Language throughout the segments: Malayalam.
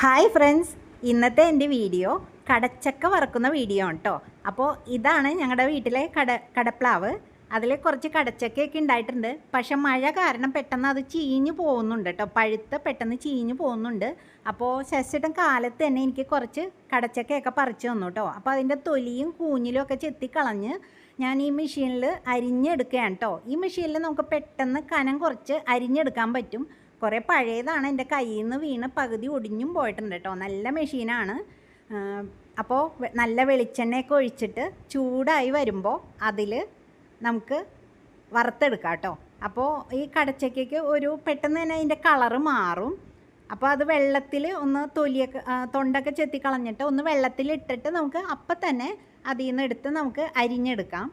ഹായ് ഫ്രണ്ട്സ്, ഇന്നത്തെ എൻ്റെ വീഡിയോ കടച്ചക്ക വറുക്കുന്ന വീഡിയോ ആണ് കേട്ടോ. അപ്പോൾ ഇതാണ് ഞങ്ങളുടെ വീട്ടിലെ കടപ്ലാവ്. അതിൽ കുറച്ച് കടച്ചക്കയൊക്കെ ഉണ്ടായിട്ടുണ്ട്. പക്ഷെ മഴ കാരണം പെട്ടെന്ന് അത് ചീഞ്ഞു പോകുന്നുണ്ട് കേട്ടോ. പഴുത്ത് പെട്ടെന്ന് ചീഞ്ഞു പോകുന്നുണ്ട്. അപ്പോൾ ശശിട്ടൻ കാലത്ത് തന്നെ എനിക്ക് കുറച്ച് കടച്ചക്കയൊക്കെ പറിച്ചു തന്നു കേട്ടോ. അപ്പോൾ അതിൻ്റെ തൊലിയും കൂഞ്ഞിലും ഒക്കെ ചെത്തിക്കളഞ്ഞ് ഞാൻ ഈ മെഷീനിൽ അരിഞ്ഞെടുക്കുകയാണ് കേട്ടോ. ഈ മെഷീനിൽ നമുക്ക് പെട്ടെന്ന് കനം കുറച്ച് അരിഞ്ഞെടുക്കാൻ പറ്റും. കുറേ പഴയതാണ്, എൻ്റെ കയ്യിൽ നിന്ന് വീണ് പകുതി ഒടിഞ്ഞും പോയിട്ടുണ്ട് കേട്ടോ. നല്ല മെഷീനാണ്. അപ്പോൾ നല്ല വെളിച്ചെണ്ണയൊക്കെ ഒഴിച്ചിട്ട് ചൂടായി വരുമ്പോൾ അതിൽ നമുക്ക് വറുത്തെടുക്കാം കേട്ടോ. അപ്പോൾ ഈ കടച്ചക്കയ്ക്ക് ഒരു പെട്ടെന്ന് തന്നെ അതിൻ്റെ കളറ് മാറും. അപ്പോൾ അത് വെള്ളത്തിൽ ഒന്ന് തൊലിയൊക്കെ തൊണ്ടൊക്കെ ചെത്തി കളഞ്ഞിട്ട് ഒന്ന് വെള്ളത്തിലിട്ടിട്ട് നമുക്ക് അപ്പം തന്നെ അതിൽ നിന്ന് എടുത്ത് നമുക്ക് അരിഞ്ഞെടുക്കാം.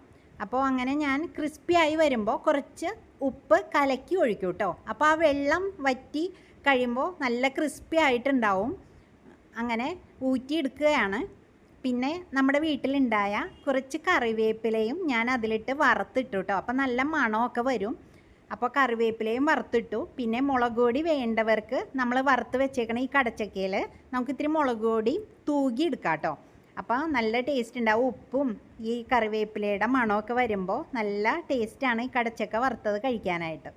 അപ്പോൾ അങ്ങനെ ഞാൻ ക്രിസ്പി ആയി വരുമ്പോൾ കുറച്ച് ഉപ്പ് കലക്കി ഒഴിക്കും കേട്ടോ. അപ്പോൾ ആ വെള്ളം വറ്റി കഴിയുമ്പോൾ നല്ല ക്രിസ്പി ആയിട്ടുണ്ടാവും. അങ്ങനെ ഊറ്റിയെടുക്കുകയാണ്. പിന്നെ നമ്മുടെ വീട്ടിലുണ്ടായ കുറച്ച് കറിവേപ്പിലയും ഞാൻ അതിലിട്ട് വറുത്തിട്ടു കേട്ടോ. അപ്പോൾ നല്ല മണമൊക്കെ വരും. അപ്പോൾ കറിവേപ്പിലയും വറുത്തിട്ടു. പിന്നെ മുളക് പൊടി വേണ്ടവർക്ക് നമ്മൾ വറുത്ത് വെച്ചേക്കണ ഈ കടച്ചക്കയിൽ നമുക്ക് ഇത്തിരി മുളക് പൊടി തൂകി എടുക്കാം കേട്ടോ. അപ്പോൾ നല്ല ടേസ്റ്റ് ഉണ്ടാവും. ഉപ്പും ഈ കറിവേപ്പിലയുടെ മണമൊക്കെ വരുമ്പോൾ നല്ല ടേസ്റ്റാണ് ഈ കടച്ചക്ക വറുത്തത് കഴിക്കാനായിട്ട്.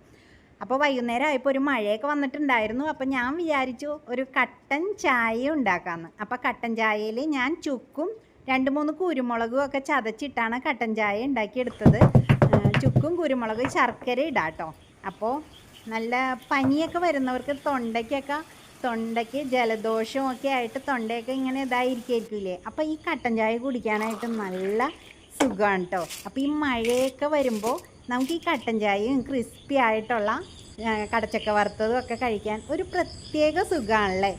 അപ്പോൾ വൈകുന്നേരം ആയപ്പോൾ ഒരു മഴയൊക്കെ വന്നിട്ടുണ്ടായിരുന്നു. അപ്പോൾ ഞാൻ വിചാരിച്ചു ഒരു കട്ടൻ ചായ ഉണ്ടാക്കാമെന്ന്. അപ്പോൾ കട്ടൻ ചായയിൽ ഞാൻ ചുക്കും 2-3 കുരുമുളകും ഒക്കെ ചതച്ചിട്ടാണ് കട്ടൻ ചായ ഉണ്ടാക്കിയെടുത്തത്. ചുക്കും കുരുമുളക് ശർക്കര ഇടാം കേട്ടോ. അപ്പോൾ നല്ല പനിയൊക്കെ വരുന്നവർക്ക് തൊണ്ടയ്ക്ക് ജലദോഷവും ഒക്കെ ആയിട്ട് തൊണ്ടയൊക്കെ ഇങ്ങനെ ഇതായിരിക്കില്ലേ, അപ്പോൾ ഈ കട്ടൻ ചായ കുടിക്കാനായിട്ട് നല്ല സുഖമാണ് കേട്ടോ. അപ്പോൾ ഈ മഴയൊക്കെ വരുമ്പോൾ നമുക്ക് ഈ കട്ടൻ ചായയും ക്രിസ്പി ആയിട്ടുള്ള കടച്ചക്ക വറുത്തതും ഒക്കെ കഴിക്കാൻ ഒരു പ്രത്യേക സുഖമാണല്ലേ.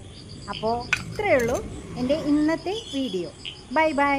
അപ്പോൾ ഇത്രയേ ഉള്ളൂ എൻ്റെ ഇന്നത്തെ വീഡിയോ. Bye bye.